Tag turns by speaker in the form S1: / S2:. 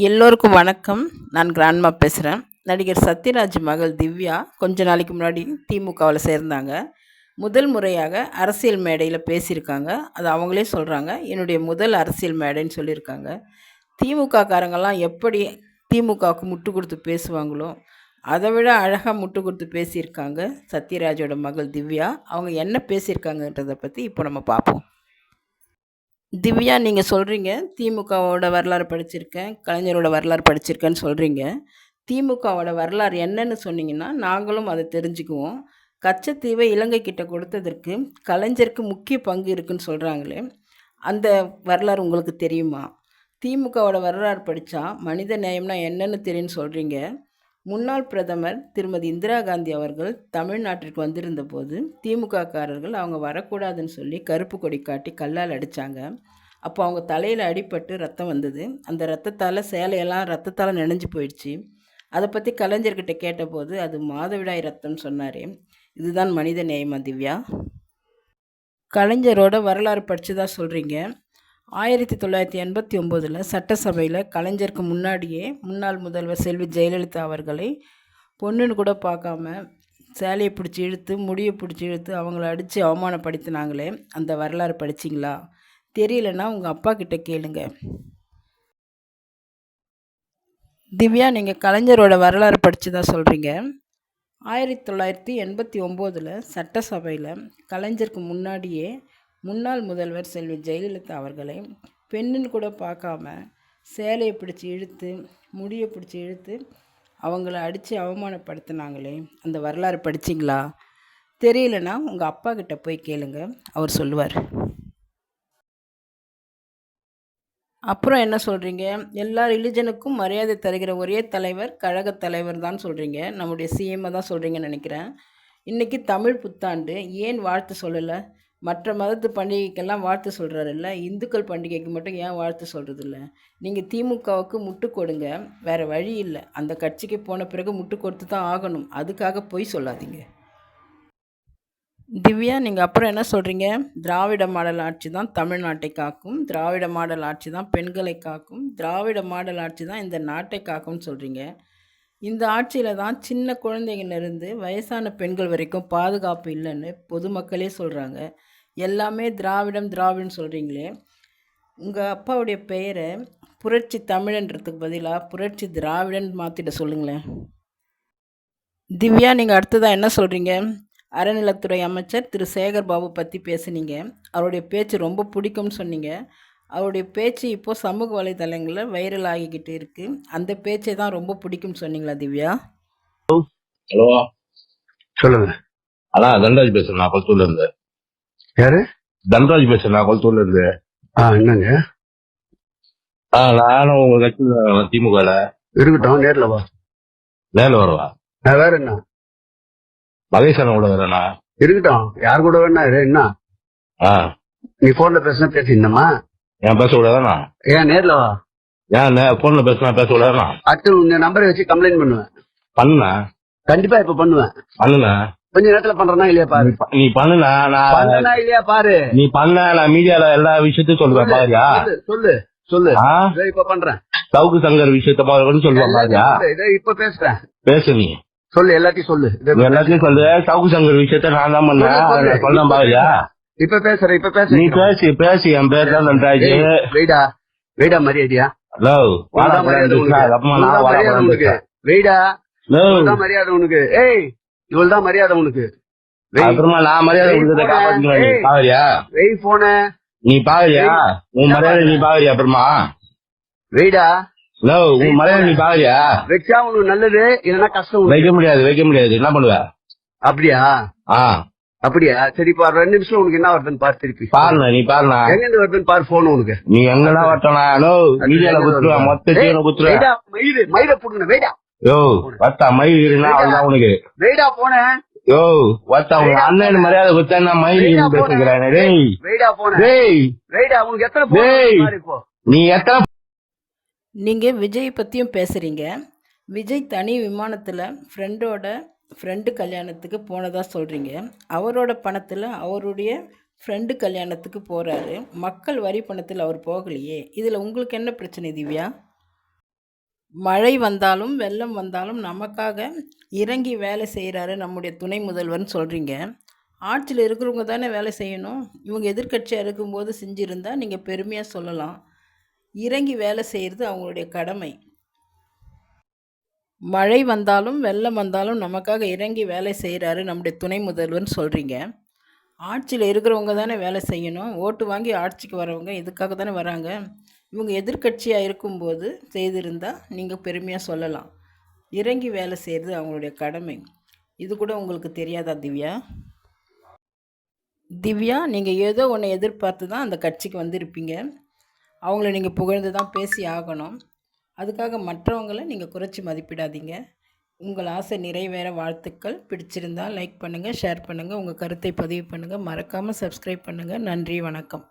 S1: எல்லோருக்கும் வணக்கம். நான் கிராண்ட்மா பேசுகிறேன். நடிகர் சத்யராஜ் மகள் திவ்யா கொஞ்ச நாளைக்கு முன்னாடி திமுகவில் சேர்ந்தாங்க. முதல் முறையாக அரசியல் மேடையில் பேசியிருக்காங்க. அது அவங்களே சொல்கிறாங்க, என்னுடைய முதல் அரசியல் மேடைன்னு சொல்லியிருக்காங்க. திமுக காரங்கெல்லாம் எப்படி திமுகவுக்கு முட்டு கொடுத்து பேசுவாங்களோ அதை விட அழகாக முட்டு கொடுத்து பேசியிருக்காங்க சத்யராஜோட மகள் திவ்யா. அவங்க என்ன பேசியிருக்காங்கன்றதை பற்றி இப்போ நம்ம பார்ப்போம். திவ்யா, நீங்கள் சொல்கிறீங்க திமுகவோட வரலாறு படிச்சிருக்கேன், கலைஞரோட வரலாறு படிச்சிருக்கேன்னு சொல்கிறீங்க. திமுகவோட வரலாறு என்னன்னு சொன்னீங்கன்னா நாங்களும் அதை தெரிஞ்சுக்குவோம். கச்சத்தீவை இலங்கை கிட்ட கொடுத்ததற்கு கலைஞருக்கு முக்கிய பங்கு இருக்குன்னு சொல்கிறாங்களே, அந்த வரலாறு உங்களுக்கு தெரியுமா? திமுகவோட வரலாறு படித்தா மனித நேயம்னா என்னன்னு தெரியும்னு சொல்கிறீங்க. முன்னாள் பிரதமர் திருமதி இந்திரா காந்தி அவர்கள் தமிழ்நாட்டிற்கு வந்திருந்த போது திமுககாரர்கள் அவங்க வரக்கூடாதுன்னு சொல்லி கருப்பு கொடி காட்டி கல்லால் அடித்தாங்க. அப்போ அவங்க தலையில் அடிபட்டு ரத்தம் வந்தது. அந்த ரத்தத்தால் சேலையெல்லாம் ரத்தத்தால் நனைஞ்சு போயிடுச்சு. அதை பற்றி கலைஞர்கிட்ட கேட்டபோது அது மாதவிடாய் ரத்தம்னு சொன்னார். இதுதான் மனித நேயமா திவ்யா? கலைஞரோட வரலாறு படித்ததாக சொல்கிறீங்க. 1989 சட்டசபையில் கலைஞருக்கு முன்னாடியே முன்னாள் முதல்வர் செல்வி ஜெயலலிதா அவர்களை பொண்ணுன்னு கூட பார்க்காம சேலையை பிடிச்சி இழுத்து முடியை பிடிச்சி இழுத்து அவங்கள அடித்து அவமானப்படுத்தினாங்களே, அந்த வரலாறு படிச்சிங்களா? தெரியலன்னா உங்கள் அப்பா கிட்ட கேளுங்க. திவ்யா, நீங்கள் கலைஞரோட வரலாறு படித்ததாக சொல்கிறீங்க. 1989 சட்டசபையில் கலைஞருக்கு முன்னாடியே முன்னாள் முதல்வர் செல்வி ஜெயலலிதா அவர்களை பெண்ணுன்னு கூட பார்க்காம சேலையை பிடிச்சி இழுத்து முடியை பிடிச்சி இழுத்து அவங்கள அடித்து அவமானப்படுத்தினாங்களே, அந்த வரலாறு படிச்சிங்களா? தெரியலனா உங்கள் அப்பா கிட்ட போய் கேளுங்க, அவர் சொல்லுவார். அப்புறம் என்ன சொல்கிறீங்க? எல்லா ரிலிஜனுக்கும் மரியாதை தருகிற ஒரே தலைவர் கழக தலைவர் தான் சொல்கிறீங்க. நம்முடைய சிஎம்மை தான் சொல்கிறீங்கன்னு நினைக்கிறேன். இன்றைக்கி தமிழ் புத்தாண்டு, ஏன் வாழ்த்து சொல்லலை? மற்ற மதத்து பண்டிகைக்கெல்லாம் வாழ்த்து சொல்கிறாருல்ல, இந்துக்கள் பண்டிகைக்கு மட்டும் ஏன் வாழ்த்து சொல்கிறதில்ல? நீங்கள் திமுகவுக்கு முட்டு கொடுங்க, வேறு வழி இல்லை. அந்த கட்சிக்கு போன பிறகு முட்டு கொடுத்து தான் ஆகணும். அதுக்காக பொய் சொல்லாதீங்க. திவ்யா, நீங்கள் அப்புறம் என்ன சொல்கிறீங்க? திராவிட மாடல் ஆட்சி தான் தமிழ்நாட்டை காக்கும், திராவிட மாடல் ஆட்சி தான் பெண்களை காக்கும், திராவிட மாடல் ஆட்சி தான் இந்த நாட்டை காக்கும்னு சொல்கிறீங்க. இந்த ஆட்சியில் தான் சின்ன குழந்தைங்கள்லேருந்து வயசான பெண்கள் வரைக்கும் பாதுகாப்பு இல்லைன்னு பொதுமக்களே சொல்கிறாங்க. எல்லாமே திராவிடம் திராவிடம்னு சொல்கிறீங்களே, உங்கள் அப்பாவுடைய பெயரை புரட்சி தமிழன்றதுக்கு பதிலாக புரட்சி திராவிடன் மாற்றிட சொல்லுங்களேன். திவ்யா, நீங்கள் அடுத்ததாக என்ன சொல்கிறீங்க? அறநிலத்துறை அமைச்சர் திரு சேகர் பாபு பற்றி பேசுனீங்க. அவருடைய பேச்சு ரொம்ப பிடிக்கும்னு சொன்னீங்க. அவருடைய பேச்சு இப்போது சமூக வலைதளங்களில் வைரல் ஆகிக்கிட்டு இருக்குது. அந்த பேச்சை தான் ரொம்ப பிடிக்கும்னு சொன்னீங்களா திவ்யா?
S2: ஹலோ,
S3: சொல்லுங்க.
S2: அதான் தன்ராஜ் பேசுறேன், நான் கொளத்தூர்ல இருந்து.
S3: யாரு?
S2: தன்ராஜ் பேசுறேன், நான் கொளத்தூர்ல இருந்து.
S3: என்னங்க?
S2: நானும் உங்க கட்சியில திமுகல
S3: இருக்கட்டும், நேர்ல வா.
S2: நேரில் வரவா?
S3: வேற என்ன?
S2: மகேசன் கூட வரேண்ணா.
S3: இருக்கட்டும், யார் கூட வேணா என்ன? நீ போன்ல பேசினா பேசிடணுமா?
S2: ஏன் பேசக்கூடாதாண்ணா?
S3: ஏன் நேர்ல வா.
S2: ஏன் போன்ல பேசினா பேசக்கூடாதுண்ணா?
S3: அடுத்து உங்க நம்பரை வச்சு கம்ப்ளைண்ட் பண்ணுவேன்.
S2: பண்ணுண்ணா.
S3: கண்டிப்பா இப்ப பண்ணுவேன்.
S2: பண்ணுண்ணா.
S3: கொஞ்ச நேரத்துல பண்றனா இல்லையா பாரு.
S2: நீ பண்ணுண்ணா.
S3: பண்ணனா இல்லையா பாரு.
S2: நீ பண்ண, நான் மீடியால எல்லா விஷயத்தையும் சொல்லுவேன் பாரியா.
S3: சொல்லு சொல்லு. இப்ப பண்றேன்.
S2: சவுக்கு சங்கர் விஷயத்த மாதிரி சொல்லுவேன் பாரியா.
S3: இப்ப பேசுறேன்.
S2: பேசு, நீ
S3: சொல்லு, எல்லாத்தையும் சொல்லு.
S2: எல்லாத்தையும் சொல்லு. சவுக்கு சங்கர் விஷயத்த நான் தான் பண்ணேன், சொல்ல பாரியா.
S3: இப்ப பேசுறேன். இப்ப பேச நீ
S2: பேசி பேசி. என் பேர் தான் நன்றாஜ்.
S3: வெயிடா வெயிடா மரியாதையா?
S2: ஹலோ, மரியாதை
S3: உனக்கு. ஏய், இவள்தான் மரியாதை உனக்கு.
S2: அப்புறமா நான் மரியாதை பாவரியா?
S3: வெய் போன
S2: நீ பாவரியா? உன் மரியாதை நீ பாவரியா? அப்புறமா
S3: வெயிடா.
S2: ஹலோ, உன் மரியாதை நீ பாவரியா?
S3: வச்சா உனக்கு நல்லது, இல்லன்னா கஷ்டம்.
S2: வைக்க முடியாது, வைக்க முடியாது. என்ன பண்ணுவ?
S3: அப்படியா? அப்படியா? சரி, இப்ப 2 நிமிஷம் உனக்கு என்ன வருதுன்னு பாரு. திருப்பி
S2: பாருண்ணா, நீ பாருண்ணா.
S3: எங்க இருந்து வருதுன்னு பாரு போன் உனக்கு.
S2: நீ எங்கெல்லாம் வரட்டா? மீடியால குத்துருவேன், மொத்த சீன குத்துருவேன்.
S3: மயில புடுங்க. வெயிடா.
S2: யோ வத்தா மயிலுனா அவள்தான் உனக்கு.
S3: வெயிடா போன.
S2: யோ வத்தா உங்க அண்ணன் மரியாதை குத்தா மயில் பேசுகிறேன். டேய்
S3: வெயிடா போன.
S2: டேய்
S3: வெயிடா, உனக்கு எத்தனை போன் இப்போ?
S2: நீ எத்தனை?
S1: நீங்கள் விஜய் பற்றியும் பேசுகிறீங்க. விஜய் தனி விமானத்தில் ஃப்ரெண்டு கல்யாணத்துக்கு போனதாக சொல்கிறீங்க. அவரோட பணத்தில் அவருடைய ஃப்ரெண்டு கல்யாணத்துக்கு போகிறாரு. மக்கள் வரி பணத்தில் அவர் போகலையே, இதில் உங்களுக்கு என்ன பிரச்சனை திவ்யா? மழை வந்தாலும் வெள்ளம் வந்தாலும் நமக்காக இறங்கி வேலை செய்கிறாரு நம்முடைய துணை முதல்வர்னு சொல்கிறீங்க. ஆட்சியில் இருக்கிறவங்க தானே வேலை செய்யணும். இவங்க எதிர்க்கட்சியாக இருக்கும்போது செஞ்சுருந்தா நீங்கள் பெருமையாக சொல்லலாம். இறங்கி வேலை செய்கிறது அவங்களுடைய கடமை. மழை வந்தாலும் வெள்ளம் வந்தாலும் நமக்காக இறங்கி வேலை செய்கிறாரு நம்முடைய துணை முதல்வர்னு சொல்கிறீங்க. ஆட்சியில் இருக்கிறவங்க தானே வேலை செய்யணும். ஓட்டு வாங்கி ஆட்சிக்கு வரவங்க இதுக்காக தானே வராங்க. இவங்க எதிர்க்கட்சியாக இருக்கும்போது செய்திருந்தால் நீங்கள் பெருமையாக சொல்லலாம். இறங்கி வேலை செய்கிறது அவங்களுடைய கடமை. இது கூட உங்களுக்கு தெரியாதா திவ்யா? திவ்யா, நீங்கள் ஏதோ ஒன்று எதிர்பார்த்து தான் அந்த கட்சிக்கு வந்திருப்பீங்க. அவங்கள நீங்கள் புகழ்ந்து தான் பேசி ஆகணும். அதுக்காக மற்றவங்களை நீங்கள் குறைச்சி மதிப்பிடாதீங்க. உங்கள் ஆசை நிறைவேற வாழ்த்துக்கள். பிடிச்சிருந்தால் லைக் பண்ணுங்கள், ஷேர் பண்ணுங்கள், உங்கள் கருத்தை பதிவு பண்ணுங்கள். மறக்காமல் சப்ஸ்கிரைப் பண்ணுங்கள். நன்றி, வணக்கம்.